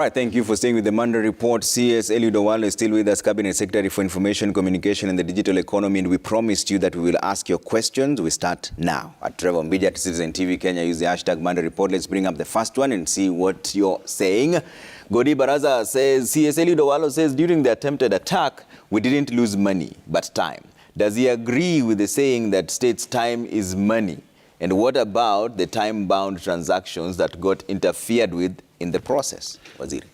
All right, thank you for staying with the Monday Report. CS Owalo is still with us, Cabinet Secretary for Information, Communication and the Digital Economy, and we promised you that we will ask your questions. We start now. At Trevor Mbija at Citizen TV Kenya, use the hashtag Monday Report. Let's bring up the first one and see what you're saying. Godi Baraza says, CS Owalo says, during the attempted attack, we didn't lose money, but time. Does he agree with the saying that state's time is money? And what about the time-bound transactions that got interfered with in the process? Waziri.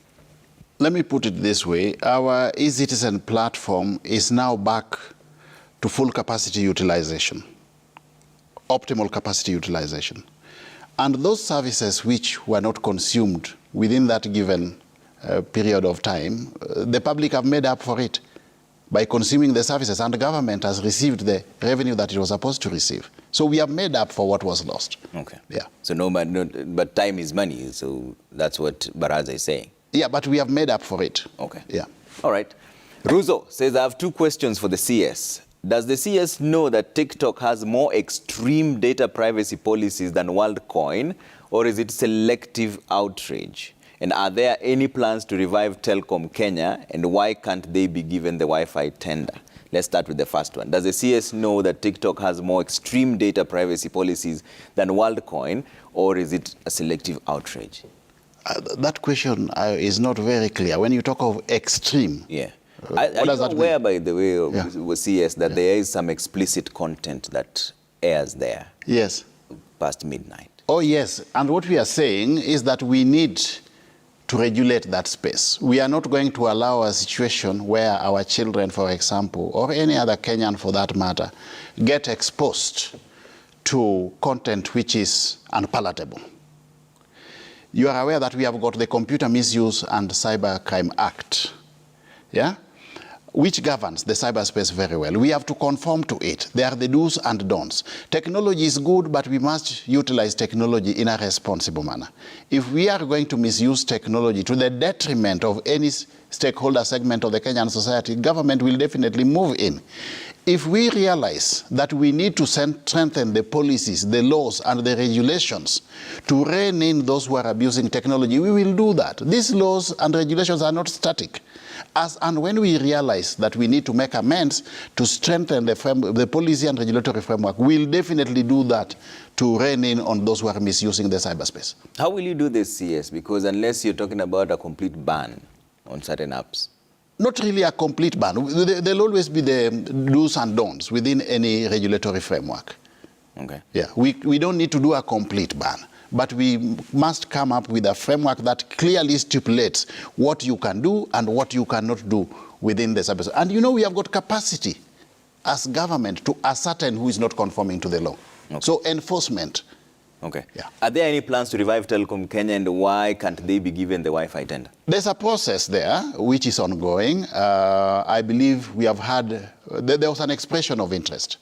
Let me put it this way. Our eCitizen platform is now back to full capacity utilization, optimal capacity utilization. And those services which were not consumed within that given period of time, the public have made up for it by consuming the services, and the government has received the revenue that it was supposed to receive. So we have made up for what was lost. Okay. Yeah. So but time is money. So that's what Baraza is saying. Yeah, but we have made up for it. Okay. Yeah. All right. Ruzo says, I have two questions for the CS. Does the CS know that TikTok has more extreme data privacy policies than Worldcoin, or is it selective outrage? And are there any plans to revive Telecom Kenya, and why can't they be given the Wi-Fi tender? Let's start with the first one. Does the CS know that TikTok has more extreme data privacy policies than Worldcoin, or is it a selective outrage? That question is not very clear. When you talk of extreme, yeah. What does that aware, mean? by the way, with CS, that there is some explicit content that airs there? Yes. Past midnight. Oh, yes. And what we are saying is that we need to regulate that space. We are not going to allow a situation where our children, for example, or any other Kenyan for that matter, get exposed to content which is unpalatable. You are aware that we have got the Computer Misuse and Cybercrime Act, yeah, which governs the cyberspace very well. We have to conform to it. There are the do's and don'ts. Technology is good, but we must utilize technology in a responsible manner. If we are going to misuse technology to the detriment of any stakeholder segment of the Kenyan society, government will definitely move in. If we realize that we need to strengthen the policies, the laws, and the regulations to rein in those who are abusing technology, we will do that. These laws and regulations are not static. And when we realize that we need to make amends to strengthen the policy and regulatory framework, we'll definitely do that to rein in on those who are misusing the cyberspace. How will you do this, CS? Because unless you're talking about a complete ban on certain apps. Not really a complete ban. There'll always be the do's and don'ts within any regulatory framework. Okay. Yeah, we don't need to do a complete ban, but we must come up with a framework that clearly stipulates what you can do and what you cannot do within the cyberspace. And you know, we have got capacity as government to ascertain who is not conforming to the law. Okay. So enforcement. Okay. Yeah. Are there any plans to revive Telecom Kenya, and why can't they be given the Wi-Fi tender? There's a process there which is ongoing. I believe we have had, there was an expression of interest,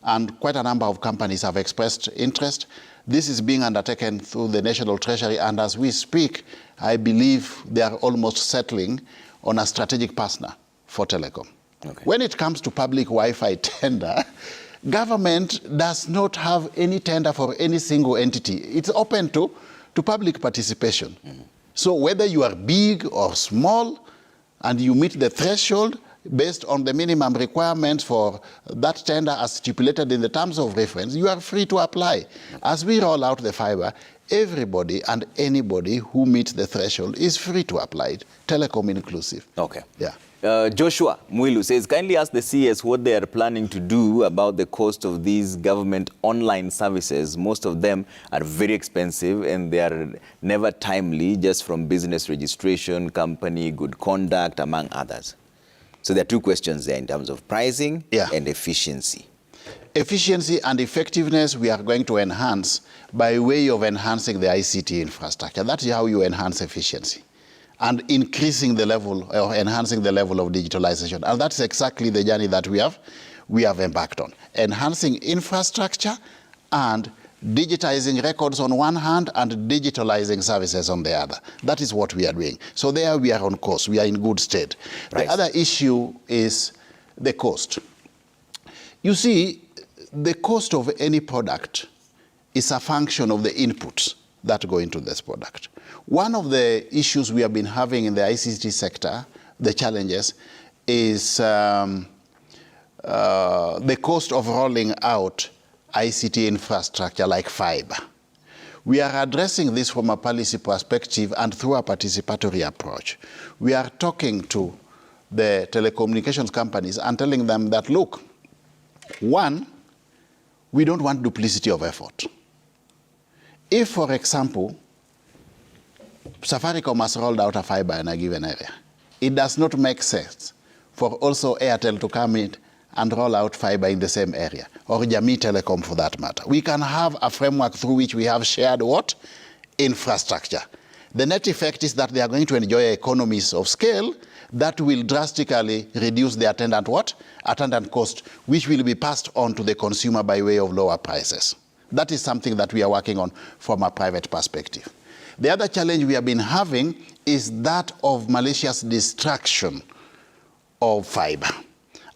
and quite a number of companies have expressed interest. This is being undertaken through the National Treasury, and as we speak, I believe they are almost settling on a strategic partner for telecom. Okay. When it comes to public Wi-Fi tender, government does not have any tender for any single entity. It's open to public participation. Mm-hmm. So whether you are big or small and you meet the threshold based on the minimum requirements for that tender as stipulated in the terms of reference, you are free to apply. As we roll out the fiber, everybody and anybody who meets the threshold is free to apply it, telecom inclusive. Okay. Yeah. Joshua Mwilu says, kindly ask the CS what they are planning to do about the cost of these government online services. Most of them are very expensive and they are never timely, just from business registration, company, good conduct, among others. So there are two questions there in terms of pricing and efficiency. Efficiency and effectiveness we are going to enhance by way of enhancing the ICT infrastructure. That is how you enhance efficiency, and increasing the level or enhancing the level of digitalization. And that's exactly the journey that we have embarked on. Enhancing infrastructure and digitizing records on one hand and digitalizing services on the other. That is what we are doing. So there we are on course. We are in good state. Right. The other issue is the cost. You see, the cost of any product is a function of the inputs that go into this product. One of the issues we have been having in the ICT sector, the challenges, is the cost of rolling out ICT infrastructure like fiber. We are addressing this from a policy perspective and through a participatory approach. We are talking to the telecommunications companies and telling them that, look, one, we don't want duplicity of effort. If, for example, Safaricom has rolled out a fiber in a given area, it does not make sense for also Airtel to come in and roll out fiber in the same area, or Jamii Telecom for that matter. We can have a framework through which we have shared what? Infrastructure. The net effect is that they are going to enjoy economies of scale that will drastically reduce the attendant what? Attendant cost, which will be passed on to the consumer by way of lower prices. That is something that we are working on from a private perspective. The other challenge we have been having is that of malicious destruction of fiber.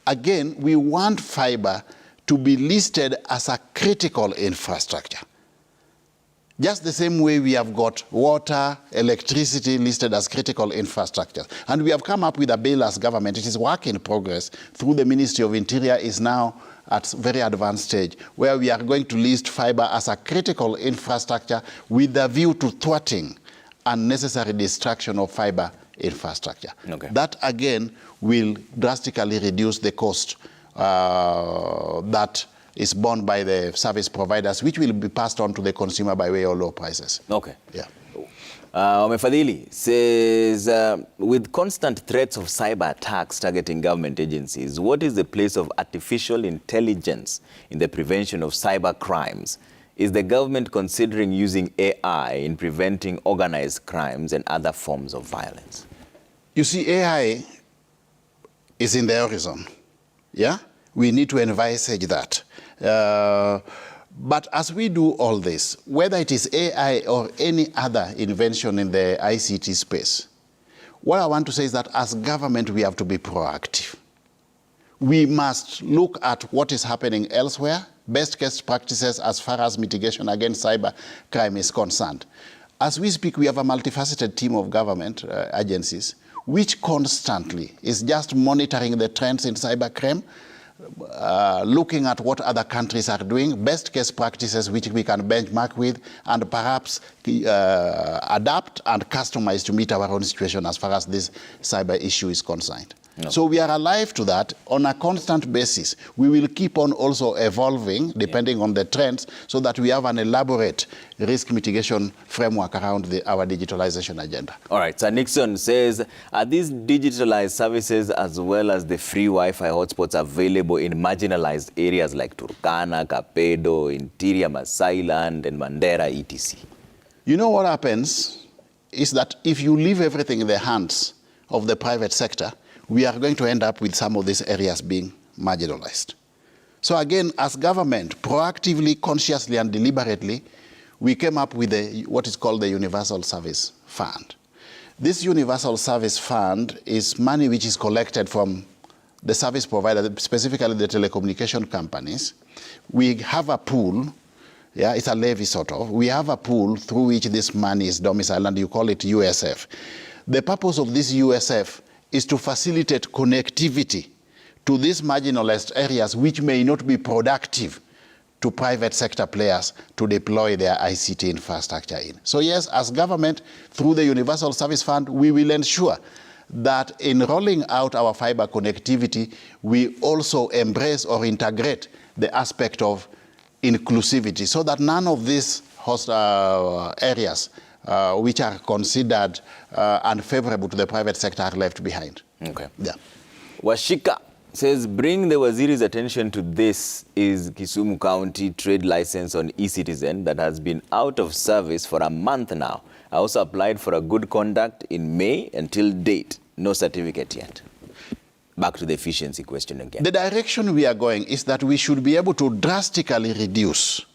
Again, we want fiber to be listed as a critical infrastructure. Just the same way we have got water, electricity listed as critical infrastructure. And we have come up with a bill as government. It is work in progress through the Ministry of Interior, is now at a very advanced stage, where we are going to list fiber as a critical infrastructure with a view to thwarting unnecessary destruction of fiber infrastructure. Okay. That, again, will drastically reduce the cost that is borne by the service providers, which will be passed on to the consumer by way of low prices. Okay. Yeah. Omefadhili says, with constant threats of cyber attacks targeting government agencies, what is the place of artificial intelligence in the prevention of cyber crimes? Is the government considering using AI in preventing organized crimes and other forms of violence? You see, AI is in the horizon. Yeah? We need to envisage that. But as we do all this, whether it is AI or any other invention in the ICT space, what I want to say is that as government, we have to be proactive. We must look at what is happening elsewhere, best case practices as far as mitigation against cyber crime is concerned. As we speak, we have a multifaceted team of government agencies which constantly is just monitoring the trends in cyber crime, looking at what other countries are doing, best case practices which we can benchmark with, and perhaps adapt and customize to meet our own situation as far as this cyber issue is concerned. No. So we are alive to that on a constant basis. We will keep on also evolving depending on the trends so that we have an elaborate risk mitigation framework around our digitalization agenda. All right, so Nixon says, are these digitalized services as well as the free Wi-Fi hotspots available in marginalized areas like Turkana, Kapedo, Interior Masai Land, and Mandera, etc.? You know what happens is that if you leave everything in the hands of the private sector, we are going to end up with some of these areas being marginalized. So again, as government, proactively, consciously, and deliberately, we came up with what is called the Universal Service Fund. This Universal Service Fund is money which is collected from the service provider, specifically the telecommunication companies. We have a pool, yeah, it's a levy sort of. We have a pool through which this money is domiciled, and you call it USF. The purpose of this USF is to facilitate connectivity to these marginalized areas which may not be productive to private sector players to deploy their ICT infrastructure in. So yes, as government, through the Universal Service Fund, we will ensure that in rolling out our fiber connectivity, we also embrace or integrate the aspect of inclusivity so that none of these host areas which are considered unfavorable to the private sector are left behind. Okay. Yeah. Washika says, bring the Waziri's attention to this is Kisumu County trade license on eCitizen that has been out of service for a month now. I also applied for a good conduct in May until date. No certificate yet. Back to the efficiency question again. The direction we are going is that we should be able to drastically reduce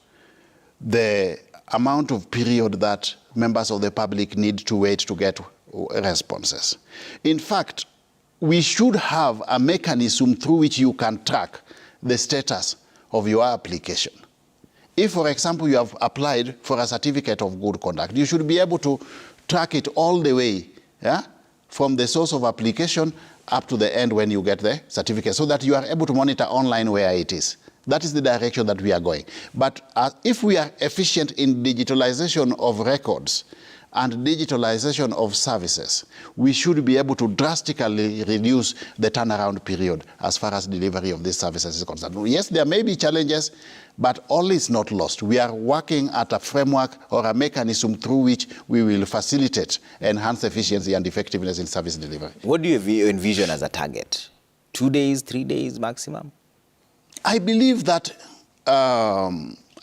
the amount of period that members of the public need to wait to get responses. In fact, we should have a mechanism through which you can track the status of your application. If, for example, you have applied for a certificate of good conduct, you should be able to track it all the way, yeah, from the source of application up to the end when you get the certificate, so that you are able to monitor online where it is. That is the direction that we are going. But if we are efficient in digitalization of records and digitalization of services, we should be able to drastically reduce the turnaround period as far as delivery of these services is concerned. Yes, there may be challenges, but all is not lost. We are working at a framework or a mechanism through which we will facilitate enhanced efficiency and effectiveness in service delivery. What do you envision as a target? 2 days, 3 days maximum? I believe that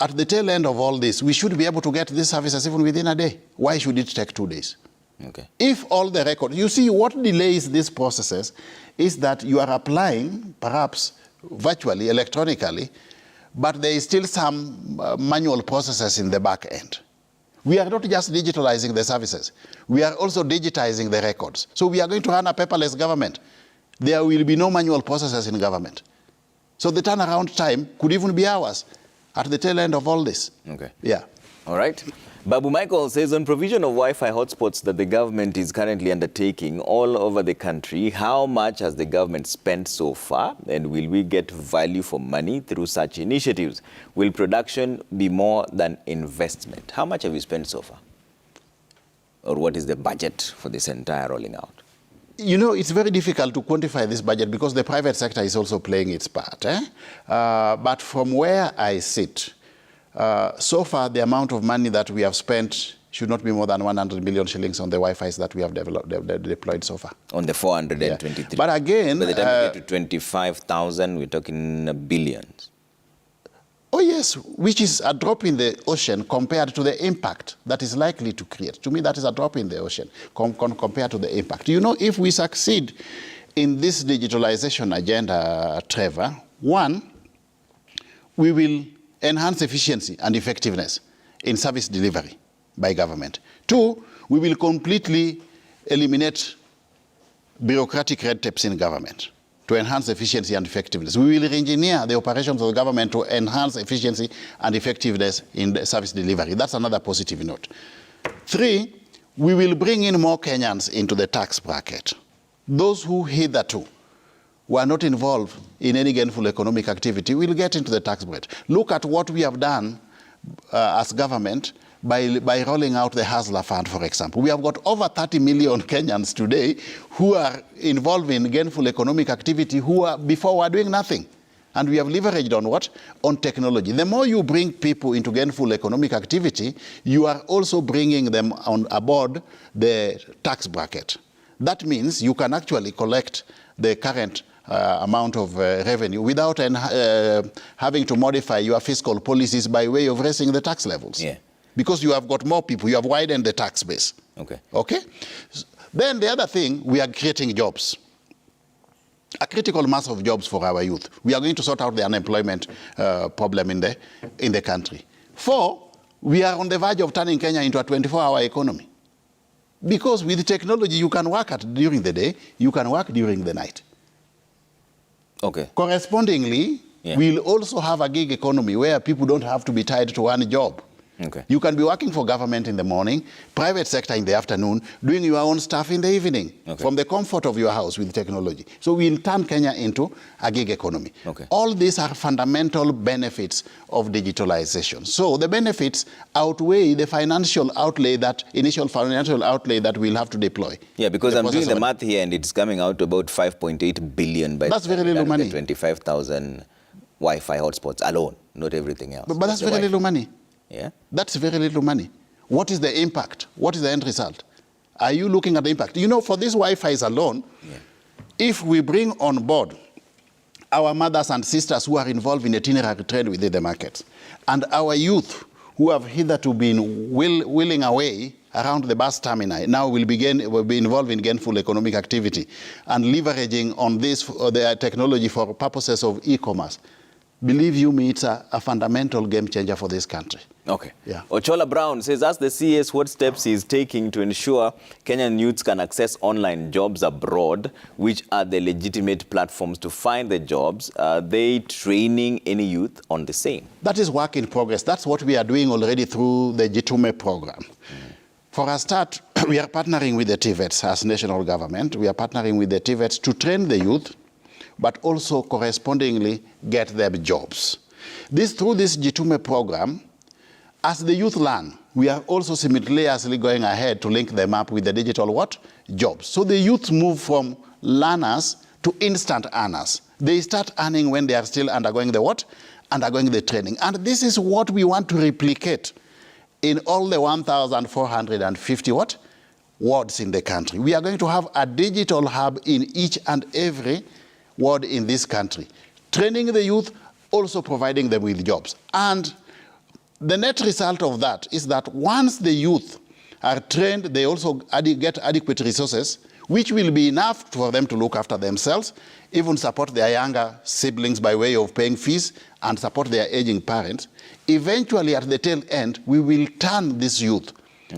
at the tail end of all this, we should be able to get these services even within a day. Why should it take 2 days? Okay. If all the records, you see, what delays these processes is that you are applying, perhaps virtually, electronically, but there is still some manual processes in the back end. We are not just digitalizing the services. We are also digitizing the records. So we are going to run a paperless government. There will be no manual processes in government. So the turnaround time could even be hours at the tail end of all this. Okay. Yeah. All right. Babu Michael says on provision of Wi-Fi hotspots that the government is currently undertaking all over the country, how much has the government spent so far, and will we get value for money through such initiatives? Will production be more than investment? How much have you spent so far? Or what is the budget for this entire rolling out? You know, it's very difficult to quantify this budget because the private sector is also playing its part. But from where I sit, so far the amount of money that we have spent should not be more than 100 million shillings on the Wi-Fis that we have deployed so far. On the 423. Yeah. But again, by the time we get to 25,000, we're talking billions. Oh yes, which is a drop in the ocean compared to the impact that is likely to create. To me, that is a drop in the ocean compared to the impact. You know, if we succeed in this digitalization agenda, Trevor, one, we will enhance efficiency and effectiveness in service delivery by government. Two, we will completely eliminate bureaucratic red tapes in government to enhance efficiency and effectiveness. We will re-engineer the operations of the government to enhance efficiency and effectiveness in the service delivery. That's another positive note. Three, we will bring in more Kenyans into the tax bracket. Those who hitherto were not involved in any gainful economic activity will get into the tax bracket. Look at what we have done as government by rolling out the Hustler Fund, for example. We have got over 30 million Kenyans today who are involved in gainful economic activity who before were doing nothing. And we have leveraged on what? On technology. The more you bring people into gainful economic activity, you are also bringing them on aboard the tax bracket. That means you can actually collect the current amount of revenue without having to modify your fiscal policies by way of raising the tax levels. Yeah. Because you have got more people, you have widened the tax base. Okay. Okay? Then the other thing, we are creating jobs. A critical mass of jobs for our youth. We are going to sort out the unemployment problem in the country. Four, we are on the verge of turning Kenya into a 24-hour economy. Because with technology, you can work during the day, you can work during the night. Okay. Correspondingly, we'll also have a gig economy where people don't have to be tied to one job. Okay. You can be working for government in the morning, private sector in the afternoon, doing your own stuff in the evening, from the comfort of your house with technology. So we'll turn Kenya into a gig economy. Okay. All these are fundamental benefits of digitalization. So the benefits outweigh the financial outlay, initial financial outlay that we'll have to deploy. Yeah, because I'm doing the math here and it's coming out to about 5.8 billion by that's very little money. 25,000 Wi-Fi hotspots alone, not everything else. But that's very little money. Yeah. That's very little money. What is the impact? What is the end result? Are you looking at the impact? You know, for these Wi-Fis alone, if we bring on board our mothers and sisters who are involved in itinerary trade within the markets, and our youth who have hitherto been willing away around the bus terminal, now will be involved in gainful economic activity and leveraging on this the technology for purposes of e-commerce, believe you me, it's a fundamental game changer for this country. Okay. Yeah. Ochola Brown says, ask the CS what steps he is taking to ensure Kenyan youths can access online jobs abroad, which are the legitimate platforms to find the jobs. Are they training any youth on the same? That is work in progress. That's what we are doing already through the Jitume program. For a start, we are partnering with the TVETs as national government. We are partnering with the TVETs to train the youth, but also correspondingly get them jobs. Through this Jitume program, as the youth learn, we are also simultaneously going ahead to link them up with the digital what? Jobs. So the youth move from learners to instant earners. They start earning when they are still undergoing the what? Undergoing the training. And this is what we want to replicate in all the 1,450 what? Wards in the country. We are going to have a digital hub in each and every ward in this country. Training the youth, also providing them with jobs. And the net result of that is that once the youth are trained, they also get adequate resources, which will be enough for them to look after themselves, even support their younger siblings by way of paying fees and support their aging parents. Eventually, at the tail end, we will turn this youth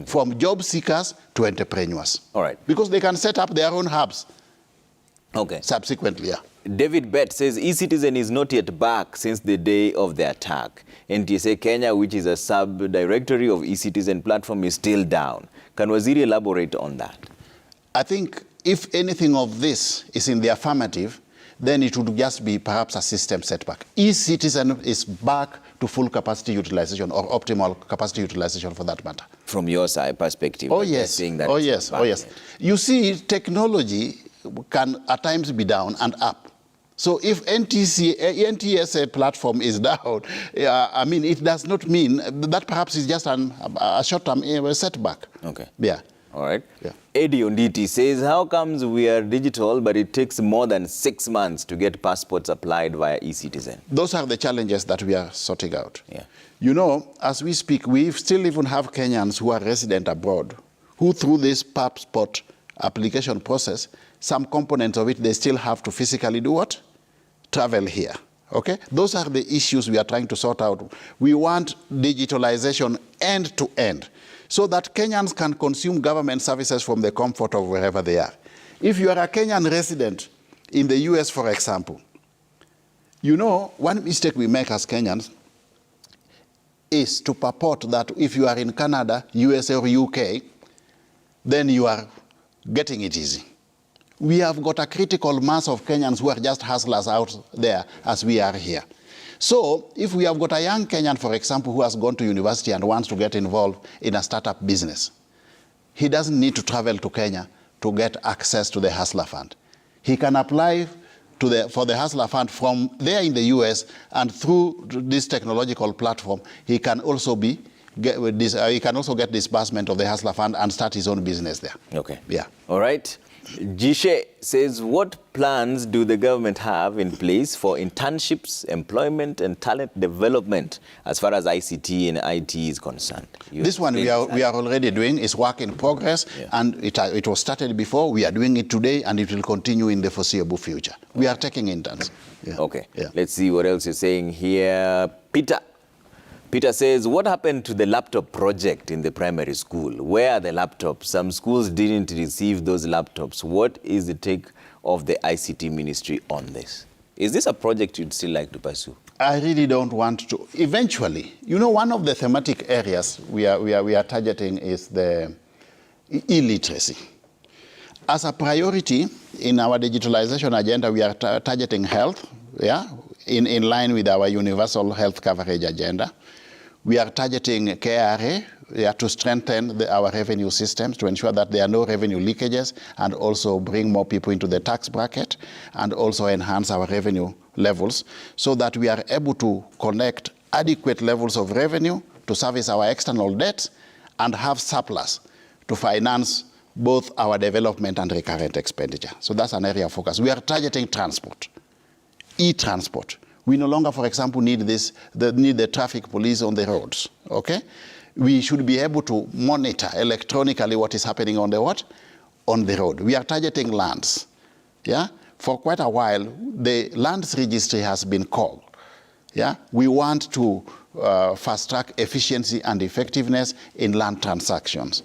from job seekers to entrepreneurs. All right. Because they can set up their own hubs. Okay. Subsequently, yeah. David Bett says, eCitizen is not yet back since the day of the attack. NTSA Kenya, which is a sub-directory of eCitizen platform, is still down. Can Waziri elaborate on that? I think if anything of this is in the affirmative, then it would just be perhaps a system setback. eCitizen is back to full capacity utilization or optimal capacity utilization for that matter. From your side perspective? Oh, yes. Oh, yes. Oh, yes. You see, technology can at times be down and up. So if NTSA platform is down, I mean, it does not mean that perhaps is just a short-term setback. Okay. Yeah. All right. Yeah. Eddie Onditi says, how comes we are digital, but it takes more than 6 months to get passports applied via eCitizen? Those are the challenges that we are sorting out. Yeah. You know, as we speak, we still even have Kenyans who are resident abroad, who through this passport application process, some components of it, they still have to physically do what? Travel here, okay? Those are the issues we are trying to sort out. We want digitalization end to end so that Kenyans can consume government services from the comfort of wherever they are. If you are a Kenyan resident in the US, for example, you know, one mistake we make as Kenyans is to purport that if you are in Canada, USA, or UK, then you are getting it easy. We have got a critical mass of Kenyans who are just hustlers out there as we are here. So if we have got a young Kenyan, for example, who has gone to university and wants to get involved in a startup business, he doesn't need to travel to Kenya to get access to the Hustler Fund. He can apply for the Hustler Fund from there in the US, and through this technological platform, he can also get disbursement of the Hustler Fund and start his own business there. Okay. Yeah. All right. Jishe says, what plans do the government have in place for internships, employment, and talent development as far as ICT and IT is concerned? This one we are already doing. Is work in progress, yeah. And it was started before. We are doing it today, and it will continue in the foreseeable future. We are taking interns. Yeah. Okay. Yeah. Let's see what else you're saying here. Peter says, what happened to the laptop project in the primary school? Where are the laptops? Some schools didn't receive those laptops. What is the take of the ICT ministry on this? Is this a project you'd still like to pursue? I really don't want to. Eventually, you know, one of the thematic areas we are targeting is the illiteracy. As a priority in our digitalization agenda, we are targeting health, yeah, in line with our universal health coverage agenda. We are targeting KRA to strengthen our revenue systems to ensure that there are no revenue leakages and also bring more people into the tax bracket and also enhance our revenue levels so that we are able to connect adequate levels of revenue to service our external debts and have surplus to finance both our development and recurrent expenditure. So that's an area of focus. We are targeting transport, e-transport. We no longer, for example, need the traffic police on the roads, okay? We should be able to monitor electronically what is happening on the what? On the road. We are targeting lands, yeah? For quite a while, the lands registry has been called, Yeah? We want to fast-track efficiency and effectiveness in land transactions.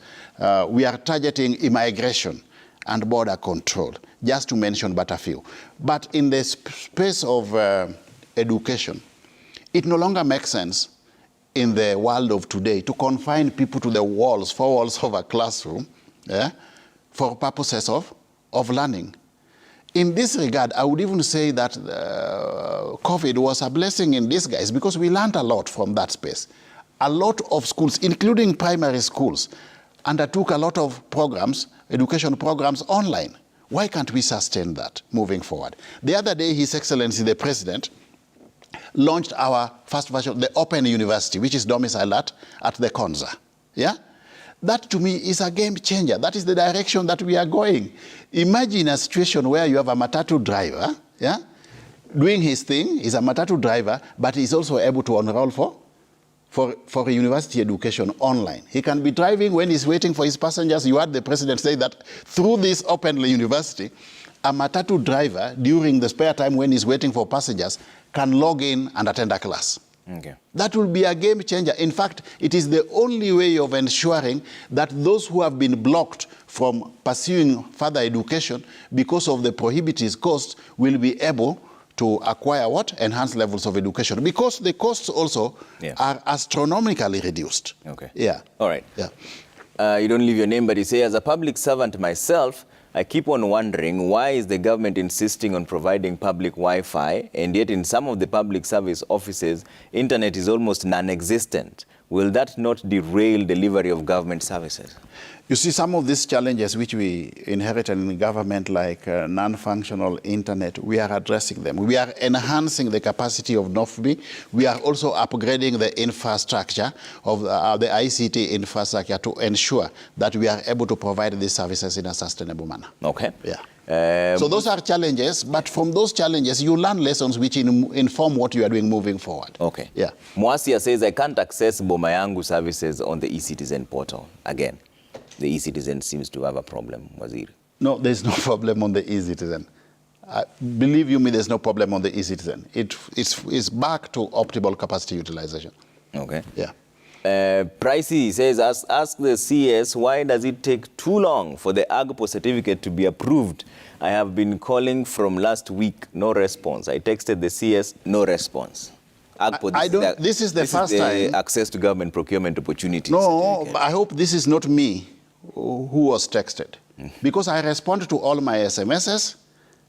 We are targeting immigration and border control, just to mention but a few. But in the space of education, it no longer makes sense in the world of today to confine people to the walls, four walls of a classroom, for purposes of learning. In this regard, I would even say that COVID was a blessing in disguise because we learned a lot from that space. A lot of schools, including primary schools, undertook a lot of programs, education programs online. Why can't we sustain that moving forward? The other day, His Excellency the President launched our first version, the Open University, which is domiciled at the Konza. Yeah? That to me is a game changer. That is the direction that we are going. Imagine a situation where you have a matatu driver, yeah, doing his thing. He's a matatu driver, but he's also able to enroll for university education online. He can be driving when he's waiting for his passengers. You heard the president say that through this Open University, a matatu driver, during the spare time when he's waiting for passengers, can log in and attend a class. Okay. That will be a game changer. In fact, it is the only way of ensuring that those who have been blocked from pursuing further education because of the prohibitive costs will be able to acquire what? Enhanced levels of education. Because the costs also are astronomically reduced. Okay. Yeah. All right. Yeah. You don't leave your name, but you say, as a public servant myself, I keep on wondering, why is the government insisting on providing public Wi-Fi, and yet in some of the public service offices, internet is almost non-existent? Will that not derail delivery of government services? You see, some of these challenges which we inherited in government, like non-functional internet, we are addressing them. We are enhancing the capacity of NOFB. We are also upgrading the infrastructure of the ICT infrastructure to ensure that we are able to provide these services in a sustainable manner. Okay. Yeah. So those are challenges, but from those challenges, you learn lessons which inform what you are doing moving forward. Okay. Yeah. Mwasia says, I can't access Boma Yangu services on the eCitizen portal. Again, the eCitizen seems to have a problem, Waziri. No, there's no problem on the eCitizen. Believe you me, there's no problem on the eCitizen. It's back to optimal capacity utilization. Okay. Yeah. Pricey says, ask the CS, why does it take too long for the AGPO certificate to be approved? I have been calling from last week, no response. I texted the CS, no response. AGPO, this is the first time. Access to government procurement opportunities. No, I hope this is not me who was texted. Because I respond to all my SMSs,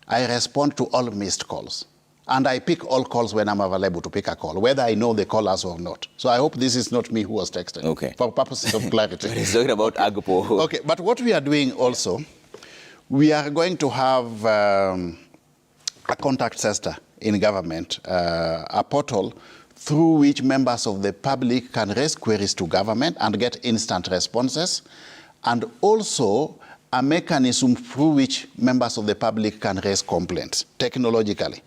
I respond to all missed calls. And I pick all calls when I'm available to pick a call, whether I know the callers or not. So I hope this is not me who was texted. Okay. For purposes of clarity. He's talking about AGPO. Okay, but what we are doing also, we are going to have a contact center in government, a portal through which members of the public can raise queries to government and get instant responses, and also a mechanism through which members of the public can raise complaints technologically.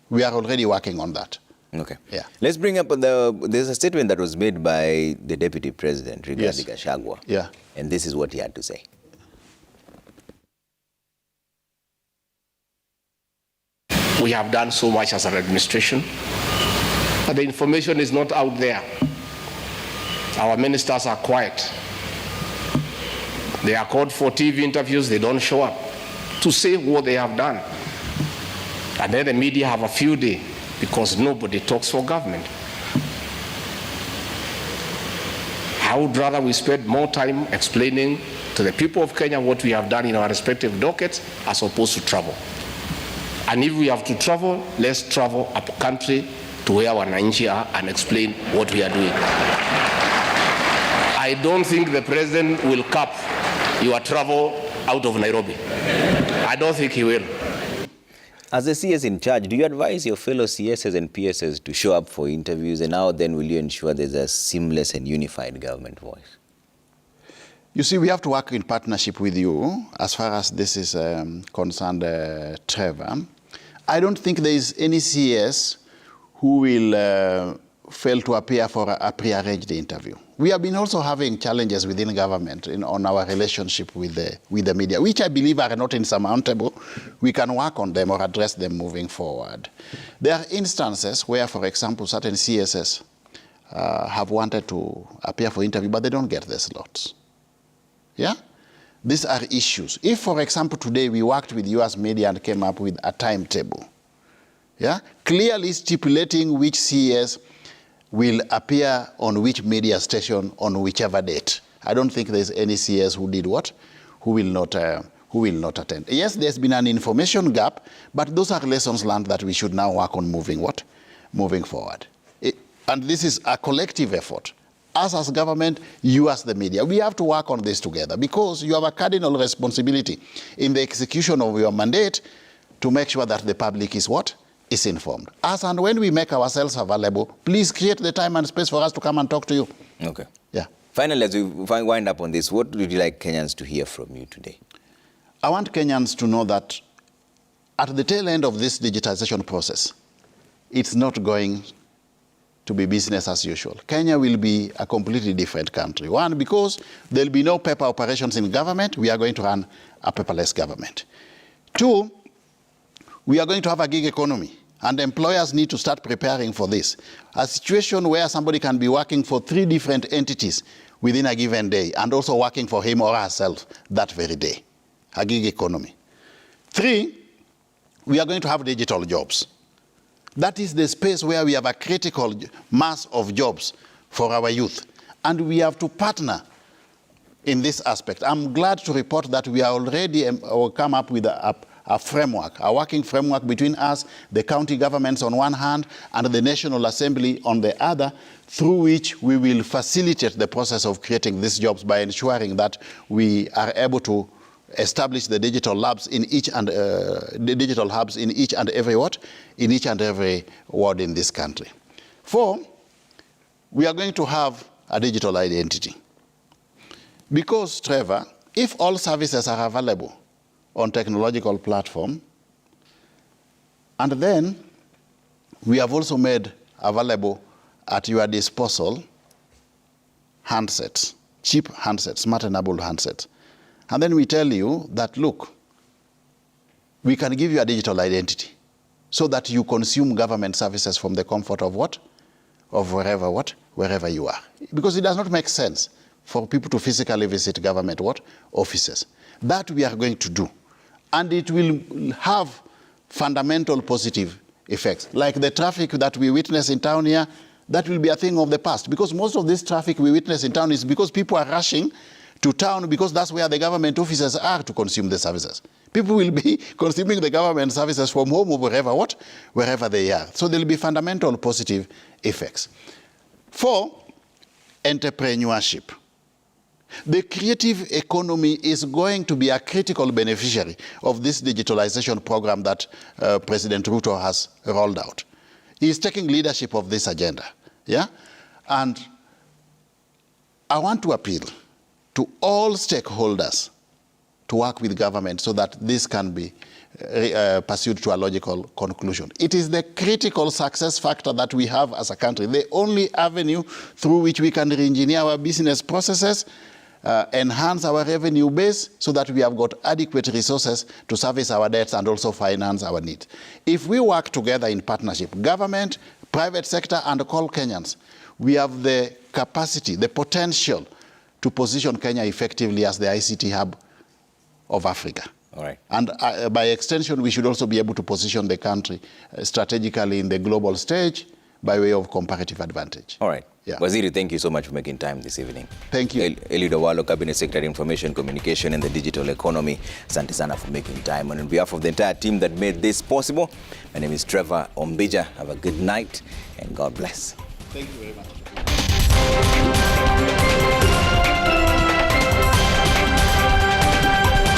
We are already working on that. Okay. Yeah. Let's bring up there's a statement that was made by the Deputy President, Rigathi Gachagua. Yeah. And this is what he had to say. We have done so much as an administration, but the information is not out there. Our ministers are quiet. They are called for TV interviews, they don't show up to say what they have done. And then the media have a field day because nobody talks for government. I would rather we spend more time explaining to the people of Kenya what we have done in our respective dockets as opposed to travel. And if we have to travel, let's travel up country to where wananchi are and explain what we are doing. I don't think the president will cap your travel out of Nairobi. I don't think he will. As the CS in charge, do you advise your fellow CSs and PSs to show up for interviews, and how then will you ensure there's a seamless and unified government voice? You see, we have to work in partnership with you as far as this is concerned, Trevor. I don't think there is any CS who will fail to appear for a pre-arranged interview. we have been also having challenges within government on our relationship with the media, which I believe are not insurmountable. We can work on them or address them moving forward. There are instances where, for example, certain CSS have wanted to appear for interview, but they don't get the slots. Yeah? These are issues. If, for example, today we worked with US media and came up with a timetable, yeah, clearly stipulating which CES will appear on which media station on whichever date, I don't think there's any CS who did what? Who will not attend. Yes, there's been an information gap, but those are lessons learned that we should now work on moving forward. And this is a collective effort. Us as government, you as the media. We have to work on this together because you have a cardinal responsibility in the execution of your mandate to make sure that the public is what? Is informed. As and when we make ourselves available, please create the time and space for us to come and talk to you. Okay. Yeah. Finally, as we wind up on this, what would you like Kenyans to hear from you today? I want Kenyans to know that at the tail end of this digitization process, it's not going to be business as usual. Kenya will be a completely different country. One, because there'll be no paper operations in government. We are going to run a paperless government. Two, we are going to have a gig economy, and employers need to start preparing for this. A situation where somebody can be working for 3 different entities within a given day and also working for him or herself that very day. A gig economy. 3, we are going to have digital jobs. That is the space where we have a critical mass of jobs for our youth. And we have to partner in this aspect. I'm glad to report that we are already come up with a framework, a working framework between us, the county governments on one hand, and the National Assembly on the other, through which we will facilitate the process of creating these jobs by ensuring that we are able to establish the digital labs in each and the digital hubs in each and every ward in this country. 4, we are going to have a digital identity. Because, Trevor, if all services are available on technological platform, and then we have also made available at your disposal handsets, cheap handsets, smart-enabled handsets. And then we tell you that, look, we can give you a digital identity so that you consume government services from the comfort of what? Of wherever you are. Because it does not make sense for people to physically visit government what? Offices. That we are going to do. And it will have fundamental positive effects. Like the traffic that we witness in town here, that will be a thing of the past. Because most of this traffic we witness in town is because people are rushing to town because that's where the government offices are to consume the services. People will be consuming the government services from home or wherever they are. So there will be fundamental positive effects. 4, entrepreneurship. The creative economy is going to be a critical beneficiary of this digitalization program that President Ruto has rolled out. He is taking leadership of this agenda. Yeah? And I want to appeal to all stakeholders to work with government so that this can be pursued to a logical conclusion. It is the critical success factor that we have as a country, the only avenue through which we can re-engineer our business processes, enhance our revenue base so that we have got adequate resources to service our debts and also finance our needs. If we work together in partnership, government, private sector, and all Kenyans, we have the capacity, the potential to position Kenya effectively as the ICT hub of Africa. All right. And by extension, we should also be able to position the country strategically in the global stage by way of comparative advantage. All right. Yeah. Waziri, thank you so much for making time this evening. Thank you. Owalo, Cabinet Secretary, Information, Communication and the Digital Economy. Asante sana for making time. And on behalf of the entire team that made this possible, my name is Trevor Ombija. Have a good night and God bless. Thank you very much.